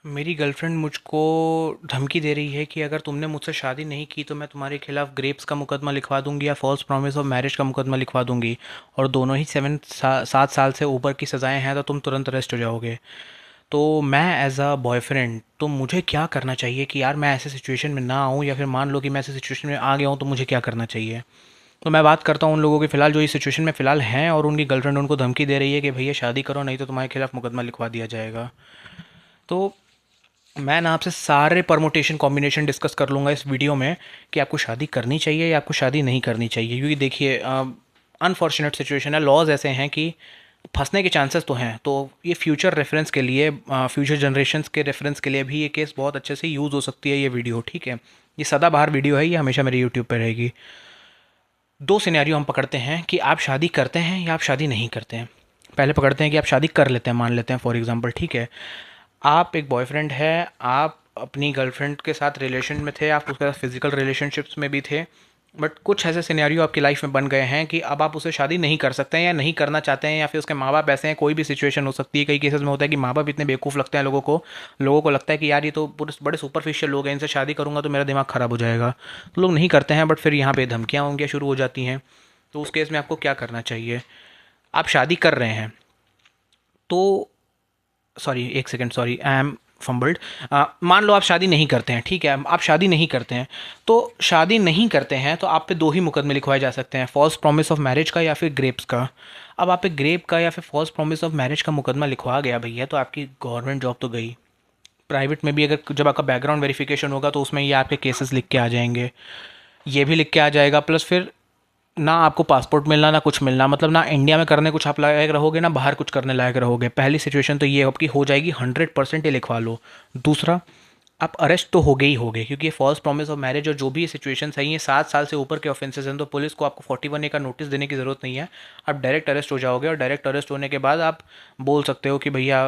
मेरी गर्लफ्रेंड मुझको धमकी दे रही है कि अगर तुमने मुझसे शादी नहीं की तो मैं तुम्हारे खिलाफ़ ग्रेप्स का मुकदमा लिखवा दूंगी या फॉल्स प्रॉमिस ऑफ मैरिज का मुकदमा लिखवा दूंगी। और दोनों ही 7 साल से ऊपर की सज़ाएं हैं तो तुम तुरंत अरेस्ट हो जाओगे। तो मैं एज अ बॉयफ्रेंड तो मुझे क्या करना चाहिए कि यार मैं ऐसे सिचुएशन में ना आऊँ, या फिर मान लो कि मैं ऐसे सिचुएशन में आ गया हूँ तो मुझे क्या करना चाहिए। तो मैं बात करता हूँ उन लोगों की फ़िलहाल जो इस सिचुएशन में फ़िलहाल हैं और उनकी गर्लफ्रेंड उनको धमकी दे रही है कि भैया शादी करो नहीं तो तुम्हारे खिलाफ़ मुकदमा लिखवा दिया जाएगा। तो मैं ना आपसे सारे परमुटेशन कॉम्बिनेशन डिस्कस कर लूँगा इस वीडियो में कि आपको शादी करनी चाहिए या आपको शादी नहीं करनी चाहिए, क्योंकि देखिए अनफॉर्चुनेट सिचुएशन है, लॉज ऐसे हैं कि फंसने के चांसेस तो हैं। तो ये फ्यूचर रेफरेंस के लिए, फ्यूचर जनरेशन्स के रेफरेंस के लिए भी ये केस बहुत अच्छे से यूज़ हो सकती है ये वीडियो, ठीक है। ये सदाबहार वीडियो है, ये हमेशा मेरे यूट्यूब पर रहेगी। दो सिनेरियो हम पकड़ते हैं कि आप शादी करते हैं या आप शादी नहीं करते हैं। पहले पकड़ते हैं कि आप शादी कर लेते हैं, मान लेते हैं फॉर एग्जांपल, ठीक है। आप एक बॉयफ्रेंड है, आप अपनी गर्लफ्रेंड के साथ रिलेशन में थे, आप उसके साथ फिजिकल रिलेशनशिप्स में भी थे, बट कुछ ऐसे सिनेरियो आपकी लाइफ में बन गए हैं कि अब आप उसे शादी नहीं कर सकते हैं या नहीं करना चाहते हैं, या फिर उसके माँ बाप ऐसे हैं, कोई भी सिचुएशन हो सकती है। कई केसेस में होता है कि माँ बाप इतने बेवकूफ़ लगते हैं लोगों को लगता है कि यार ये तो पूरे बड़े सुपरफिशियल लोग हैं, इनसे शादी करूंगा तो मेरा दिमाग ख़राब हो जाएगा, तो लोग नहीं करते हैं। बट फिर यहाँ पे धमकियाँ होंगी शुरू हो जाती हैं। तो उस केस में आपको क्या करना चाहिए? आप शादी कर रहे हैं तो, सॉरी एक सेकेंड, सॉरी आई एम फम्बल्ड। मान लो आप शादी नहीं करते हैं, ठीक है, आप शादी नहीं करते हैं। तो शादी नहीं करते हैं तो आप पे दो ही मुकदमे लिखवाए जा सकते हैं, फॉल्स प्रॉमिस ऑफ मैरिज का या फिर ग्रेप्स का। अब आप पे ग्रेप का या फिर फॉल्स प्रॉमिस ऑफ मैरिज का मुकदमा लिखवा गया भैया, तो आपकी गवर्नमेंट जॉब तो गई। प्राइवेट में भी अगर जब आपका बैकग्राउंड वेरिफिकेशन होगा तो उसमें ये आपके केसेस लिख के आ जाएंगे, ये भी लिख के आ जाएगा। प्लस फिर ना आपको पासपोर्ट मिलना ना कुछ मिलना, मतलब ना इंडिया में करने कुछ आप लायक रहोगे ना बाहर कुछ करने लायक रहोगे। पहली सिचुएशन तो ये आपकी हो जाएगी, 100% ये लिखवा लो। दूसरा, आप अरेस्ट तो हो गए ही होगे, क्योंकि ये फॉल्स प्रॉमिस ऑफ मैरिज और जो भी ये सिचुएशन है ये 7 साल से ऊपर के ऑफेंसेस हैं, तो पुलिस को आपको 41A का नोटिस देने की ज़रूरत नहीं है। आप डायरेक्ट अरेस्ट हो जाओगे, और डायरेक्ट अरेस्ट होने के बाद आप बोल सकते हो कि भैया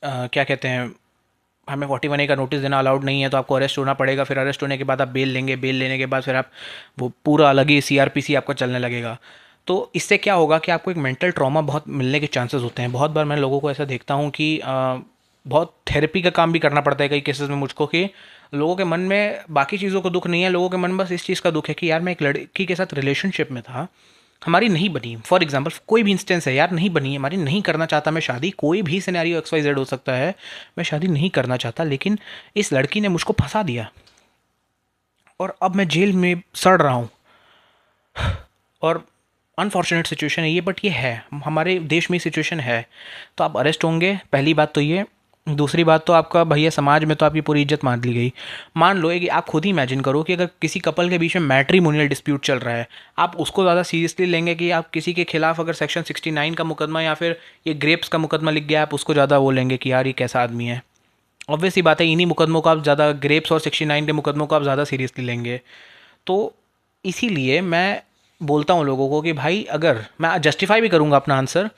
क्या कहते हैं, हमें 41A का नोटिस देना अलाउड नहीं है, तो आपको अरेस्ट होना पड़ेगा। फिर अरेस्ट होने के बाद आप बेल लेंगे, बेल लेने के बाद फिर आप वो पूरा अलग ही CRPC आपका चलने लगेगा। तो इससे क्या होगा कि आपको एक मेंटल ट्रॉमा बहुत मिलने के चांसेस होते हैं। बहुत बार मैं लोगों को ऐसा देखता हूँ कि बहुत थेरेपी का काम भी करना पड़ता है कई केसेस में मुझको, कि लोगों के मन में बाकी चीज़ों को दुख नहीं है, लोगों के मन में बस इस चीज़ का दुख है कि यार मैं एक लड़की के साथ रिलेशनशिप में था, हमारी नहीं बनी। फॉर एग्जांपल कोई भी इंस्टेंस है, यार नहीं बनी हमारी, नहीं करना चाहता मैं शादी, कोई भी सिनेरियो XYZ हो सकता है, मैं शादी नहीं करना चाहता, लेकिन इस लड़की ने मुझको फंसा दिया और अब मैं जेल में सड़ रहा हूँ। और अनफॉर्चुनेट सिचुएशन है ये, बट ये है, हमारे देश में सिचुएशन है। तो आप अरेस्ट होंगे, पहली बात तो ये। दूसरी बात तो आपका भैया समाज में तो आपकी पूरी इज्जत मान ली गई। मान लो कि आप खुद ही इमेजिन करो कि अगर किसी कपल के बीच में मैट्रिमोनियल डिस्प्यूट चल रहा है, आप उसको ज़्यादा सीरियसली लेंगे कि आप किसी के खिलाफ अगर सेक्शन 69 का मुकदमा या फिर ये ग्रेप्स का मुकदमा लिख गया, आप उसको ज़्यादा वो लेंगे कि यार ये कैसा आदमी है। ऑब्वियस सी बात है, इन्हीं मुकदमों को आप ज़्यादा, ग्रेप्स और 69 के मुकदमों को आप ज़्यादा सीरियसली लेंगे। तो इसीलिए मैं बोलता हूँ लोगों को कि भाई, अगर मैं जस्टिफाई भी करूँगा अपना आंसर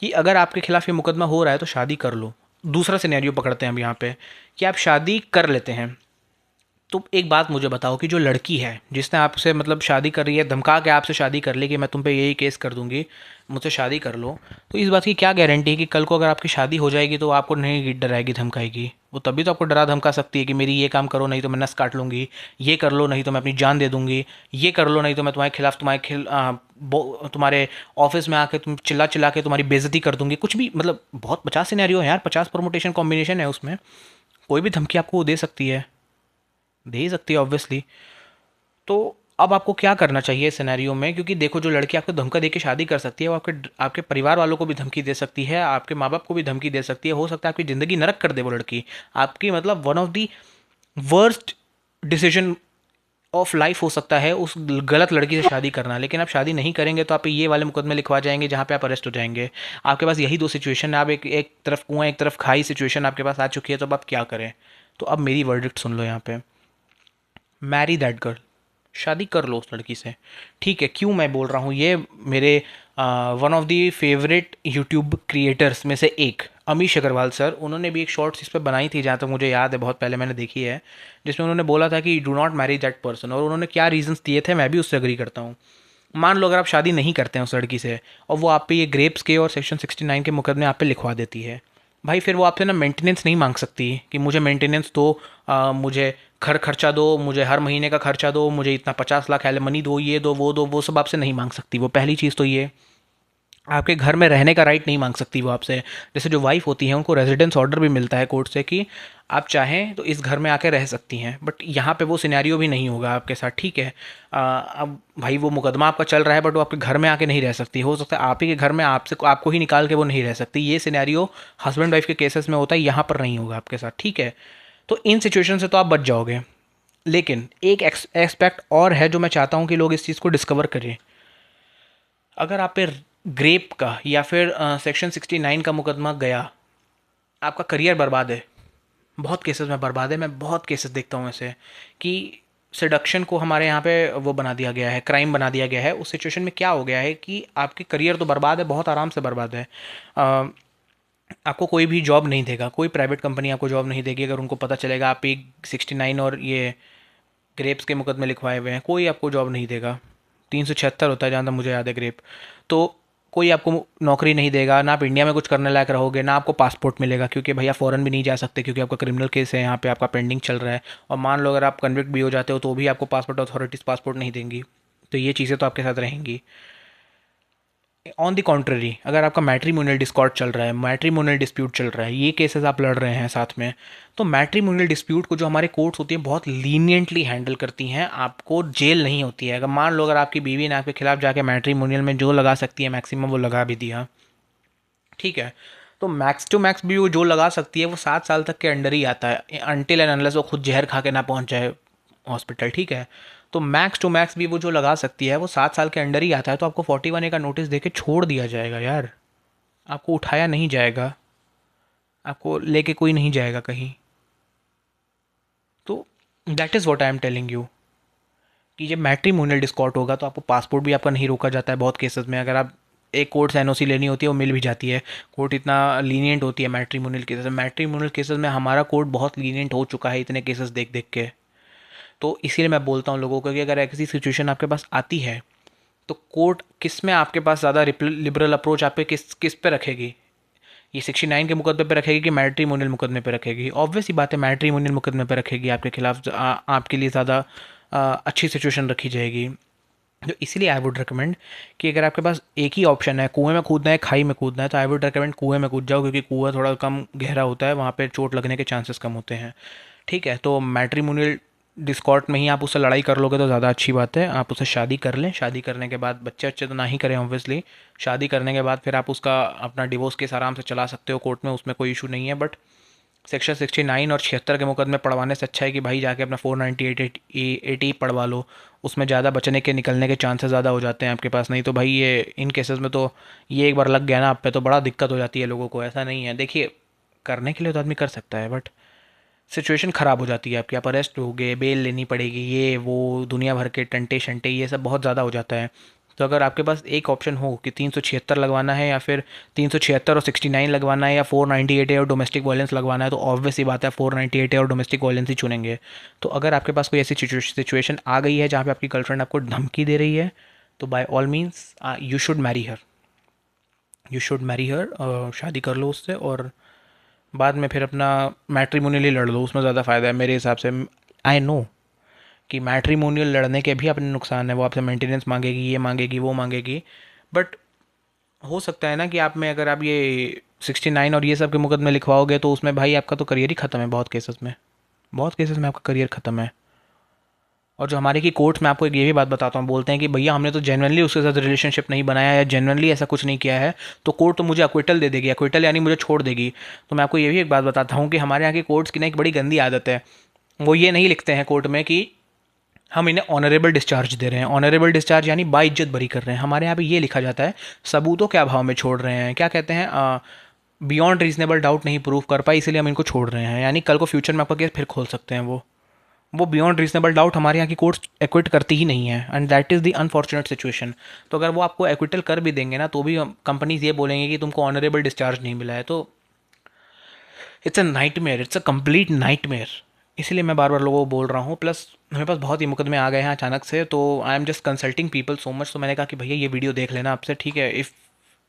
कि अगर आपके खिलाफ ये मुकदमा हो रहा है तो शादी कर लो। दूसरा सिनेरियो पकड़ते हैं हम यहाँ पे कि आप शादी कर लेते हैं। तो एक बात मुझे बताओ कि जो लड़की है जिसने आपसे मतलब शादी कर रही है, धमका के आपसे शादी कर ली कि मैं तुम पे यही केस कर दूंगी, मुझसे शादी कर लो, तो इस बात की क्या गारंटी है कि कल को अगर आपकी शादी हो जाएगी तो वो आपको नहीं डराएगी धमकाएगी? वो तभी तो आपको डरा धमका सकती है कि मेरी ये काम करो नहीं तो मैं नस काट लूँगी, ये कर लो नहीं तो मैं अपनी जान दे दूँगी, ये कर लो नहीं तो मैं तुम्हारे खिलाफ तुम्हारे ऑफिस में आके तुम चिल्ला चिल्ला के तुम्हारी बेइज्जती कर दूंगी, कुछ भी। मतलब बहुत 50 सिनेरियो है यार, 50 परमुटेशन कॉम्बिनेशन है उसमें। कोई भी धमकी आपको वो दे सकती है, दे ही सकती है ऑब्वियसली। तो अब आपको क्या करना चाहिए इस सिनेरियो में? क्योंकि देखो, जो लड़की आपको धमका दे के शादी कर सकती है वो आपके आपके परिवार वालों को भी धमकी दे सकती है, आपके माँ बाप को भी धमकी दे सकती है। हो सकता है आपकी ज़िंदगी नरक कर दे वो लड़की, आपकी मतलब one of the worst decision of life हो सकता है उस गलत लड़की से शादी करना। लेकिन आप शादी नहीं करेंगे तो आप पे ये वाले मुकदमे लिखवा जाएंगे जहाँ पे आप अरेस्ट हो जाएंगे। आपके पास यही दो सिचुएशन है, आप एक तरफ कुआं एक तरफ खाई सिचुएशन आपके पास आ चुकी है, तो अब आप क्या करें? तो अब मेरी वर्डिक्ट सुन लो यहाँ पे। मैरी दैट गर्ल, शादी कर लो उस लड़की से, ठीक है। क्यों मैं बोल रहा हूँ ये? मेरे one of the favourite YouTube creators में से एक अमीश अग्रवाल सर, उन्होंने भी एक शॉर्ट्स इस पर बनाई थी, जहाँ तक मुझे याद है, बहुत पहले मैंने देखी है, जिसमें उन्होंने बोला था कि do not marry that person. और उन्होंने क्या रीजंस दिए थे, मैं भी उससे अग्री करता हूँ। मान लो अगर आप शादी नहीं करते हैं उस लड़की से और वो आप पे ये ग्रेप्स के और सेक्शन 69 के मुकदमे आप पे लिखवा देती है, भाई फिर वो आपसे ना मेंटेनेंस नहीं मांग सकती कि मुझे मेंटेनेंस दो, मुझे घर खर्चा दो, मुझे हर महीने का खर्चा दो, मुझे इतना 50 लाख एलिमनी दो, ये दो वो दो, वो सब आपसे नहीं मांग सकती वो। पहली चीज़ तो ये। आपके घर में रहने का राइट नहीं मांग सकती वो आपसे। जैसे जो वाइफ होती हैं उनको रेजिडेंस ऑर्डर भी मिलता है कोर्ट से कि आप चाहें तो इस घर में आके रह सकती हैं, बट यहाँ पे वो सिनेरियो भी नहीं होगा आपके साथ, ठीक है। अब भाई वो मुकदमा आपका चल रहा है, बट वो आपके घर में आके नहीं रह सकती। हो सकता है आप ही के घर में आपसे आपको ही निकाल के वो नहीं रह सकती। ये सिनेरियो हस्बैंड वाइफ के केसेस में होता है, यहाँ पर नहीं होगा आपके साथ, ठीक है। तो इन सिचुएशन से तो आप बच जाओगे। लेकिन एक एक्सपेक्ट और है जो मैं चाहता हूँ कि लोग इस चीज़ को डिस्कवर करें। अगर आप पे ग्रेप का या फिर सेक्शन 69 का मुकदमा गया, आपका करियर बर्बाद है। बहुत केसेस में बर्बाद है, मैं बहुत केसेस देखता हूँ ऐसे कि सेडक्शन को हमारे यहाँ पे वो बना दिया गया है, क्राइम बना दिया गया है। उस सिचुएशन में क्या हो गया है कि आपके करियर तो बर्बाद है, बहुत आराम से बर्बाद है। अ, आपको कोई भी जॉब नहीं देगा, कोई प्राइवेट कंपनी आपको जॉब नहीं देगी अगर उनको पता चलेगा आप एक 69 और ये ग्रेप्स के मुकदमे लिखवाए हुए हैं। कोई आपको जॉब नहीं देगा। 376 होता है जहाँ तक मुझे याद है ग्रेप। तो कोई आपको नौकरी नहीं देगा, ना आप इंडिया में कुछ करने लायक रहोगे, ना आपको पासपोर्ट मिलेगा, क्योंकि भैया फ़ॉरेन भी नहीं जा सकते क्योंकि आपका क्रिमिनल केस है, यहाँ पे आपका पेंडिंग चल रहा है। और मान लो अगर आप कन्विक्ट भी हो जाते हो तो भी आपको पासपोर्ट अथॉरिटीज़ पासपोर्ट नहीं देंगी। तो ये चीज़ें तो आपके साथ रहेंगी। ऑन द कॉन्ट्ररी, अगर आपका मैट्रीमोनियल डिस्कॉर्ड चल रहा है, मैट्रीमोनियल डिस्प्यूट चल रहा है, ये केसेस आप लड़ रहे हैं साथ में, तो मैट्रीमोनियल डिस्प्यूट को जो हमारे कोर्ट्स होती हैं बहुत लीनियंटली हैंडल करती हैं। आपको जेल नहीं होती है। अगर मान लो अगर आपकी बीवी ने आपके खिलाफ जाके मैट्रीमोनियल में जो लगा सकती है मैक्सिमम वो लगा भी दिया, ठीक है। तो मैक्स टू मैक्स भी वो जो लगा सकती है वो 7 साल तक के अंडर ही आता है, अनटिल एंड अनलेस वो खुद जहर खा के ना पहुंच जाए हॉस्पिटल, ठीक है। तो मैक्स टू मैक्स भी वो जो लगा सकती है वो 7 साल के अंडर ही आता है। तो आपको 41A का नोटिस देके छोड़ दिया जाएगा यार। आपको उठाया नहीं जाएगा, आपको लेके कोई नहीं जाएगा कहीं। तो that is what I am telling you कि जब मैट्रीमोनियल डिस्कॉर्ड होगा तो आपको पासपोर्ट भी आपका नहीं रोका जाता है बहुत केसेस में। अगर आप एक कोर्ट से एनओसी लेनी होती है वो मिल भी जाती है। कोर्ट इतना लीनियंट होती है मैट्रीमोनियल केसेस में। मैट्रीमोनियल केसेस में हमारा कोर्ट बहुत लीनियंट हो चुका है इतने केसेस देख देख के। तो इसीलिए मैं बोलता हूँ लोगों को कि अगर ऐसी सिचुएशन आपके पास आती है तो कोर्ट किस में आपके पास ज़्यादा लिबरल अप्रोच आप पे किस किस पे रखेगी। ये 69 के मुकदमे पे रखेगी कि मैट्रीमोनियल मुकदमे पे रखेगी। ऑब्वियस ही बात है मैट्रीमोनियल मुकदमे पे रखेगी, आपके खिलाफ आपके लिए ज़्यादा अच्छी सिचुएशन रखी जाएगी। तो इसीलिए आई वुड रिकमेंड कि अगर आपके पास एक ही ऑप्शन है, कुएं में कूदना है खाई में कूदना है, तो आई वुड रिकमेंड कुएं में कूद जाओ, क्योंकि कुआं थोड़ा कम गहरा होता है, वहाँ पे चोट लगने के चांसेस कम होते हैं, ठीक है। तो मैट्रीमोनियल डिस्कॉर्ड में ही आप उससे लड़ाई कर लोगे तो ज़्यादा अच्छी बात है। आप उससे शादी कर लें, शादी करने के बाद बच्चे अच्छे तो ना ही करें ऑब्वियसली। शादी करने के बाद फिर आप उसका अपना डिवोर्स केस आराम से चला सकते हो कोर्ट में, उसमें कोई इशू नहीं है। बट सेक्शन 69 और 76 के मुकदमे पढ़वाने से अच्छा है कि भाई जाके अपना 498 पढ़वा लो। उसमें ज़्यादा बचने के निकलने के चांसेस ज़्यादा हो जाते हैं आपके पास। नहीं तो भाई ये इन केसेस में तो ये एक बार लग गया ना आप पे तो बड़ा दिक्कत हो जाती है लोगों को। ऐसा नहीं है, देखिए करने के लिए तो आदमी कर सकता है, बट सिचुएशन ख़राब हो जाती है आपकी। आप अरेस्ट हो गए, बेल लेनी पड़ेगी, ये वो दुनिया भर के टंटे शंटे, ये सब बहुत ज़्यादा हो जाता है। तो अगर आपके पास एक ऑप्शन हो कि 376 लगवाना है या फिर 376 और 69 लगवाना है या 498A और डोमेस्टिक वायलेंस लगवाना है, तो ऑब्वियस ही बात है 498A और डोमेस्टिक वायलेंस ही चुनेंगे। तो अगर आपके पास कोई ऐसी सिचुएशन आ गई है जहाँ पे आपकी गर्लफ्रेंड आपको धमकी दे रही है, तो by all means you should marry her, you should marry her. शादी कर लो उससे और बाद में फिर अपना मैट्रिमोनियली लड़ लो, उसमें ज़्यादा फ़ायदा है मेरे हिसाब से। आई नो कि मैट्रिमोनियल लड़ने के भी अपने नुकसान है, वो आपसे मेंटेनेंस मांगेगी, ये मांगेगी, वो मांगेगी। बट हो सकता है ना कि आप में अगर आप ये 69 और ये सब के मुकदमे लिखवाओगे तो उसमें भाई आपका तो करियर ही ख़त्म है बहुत केसेस में। बहुत केसेस में आपका करियर ख़त्म है। और जो हमारे की कोर्ट्स में आपको एक ये भी बात बताता हूँ, बोलते हैं कि भैया हमने तो जेनुअनली उसके साथ रिलेशनशिप नहीं बनाया या जेनुअनली ऐसा कुछ नहीं किया है, तो कोर्ट तो मुझे अक्विटल दे देगी। अक्विटल यानी मुझे छोड़ देगी। तो मैं आपको ये भी एक बात बताता हूँ कि हमारे यहाँ के कोर्ट्स की ना एक बड़ी गंदी आदत है। वो ये नहीं लिखते हैं कोर्ट में कि हम इन्हें ऑनरेबल डिस्चार्ज दे रहे हैं। ऑनरेबल डिस्चार्ज यानी बाइज्जत बरी कर रहे हैं। हमारे यहाँ पे ये लिखा जाता है सबूतों के अभाव में छोड़ रहे हैं। क्या कहते हैं, बियॉन्ड रीजनेबल डाउट नहीं प्रूव कर पाए इसलिए हम इनको छोड़ रहे हैं। यानी कल को फ्यूचर में आपका केस फिर खोल सकते हैं वो बियॉन्ड रीजनेबल डाउट हमारे यहाँ की कोर्ट्स एक्विट करती ही नहीं है, and that is the unfortunate situation. तो अगर वो आपको एक्विटल कर भी देंगे ना तो भी कंपनीज ये बोलेंगे कि तुमको ऑनरेबल डिस्चार्ज नहीं मिला है। तो it's a nightmare, it's a complete nightmare. इसलिए मैं बार बार लोगों को बोल रहा हूँ। प्लस मेरे पास बहुत ही मुकदमे आ गए हैं अचानक से, तो I am just consulting people so much. तो मैंने कहा कि भैया ये वीडियो देख लेना आपसे, ठीक है। If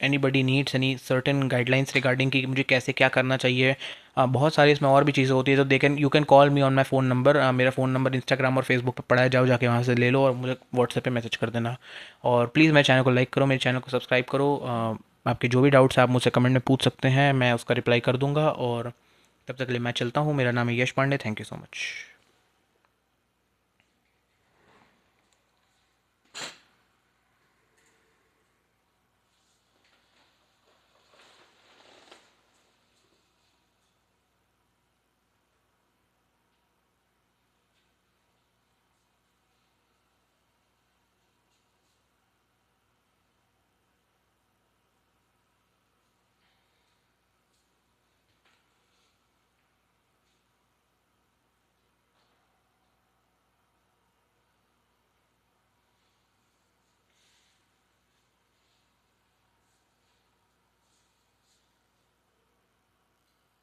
anybody needs any certain guidelines regarding कि मुझे कैसे क्या करना चाहिए, बहुत सारी इसमें और भी चीज़ें होती है, तो they can you can call me on my phone number. मेरा फ़ोन नंबर इंस्टाग्राम और फेसबुक पर पड़ा है, जाओ जाके वहाँ से ले लो और मुझे व्हाट्सएप पे मैसेज कर देना। और प्लीज़ मेरे चैनल को लाइक करो, मेरे चैनल को सब्सक्राइब करो। आपके जो भी डाउट्स हैं आप मुझसे कमेंट में पूछ सकते हैं, मैं उसका रिप्लाई कर दूंगा। और तब तक के लिए मैं चलता हूँ। मेरा नाम है Yash Pandey. Thank you so much.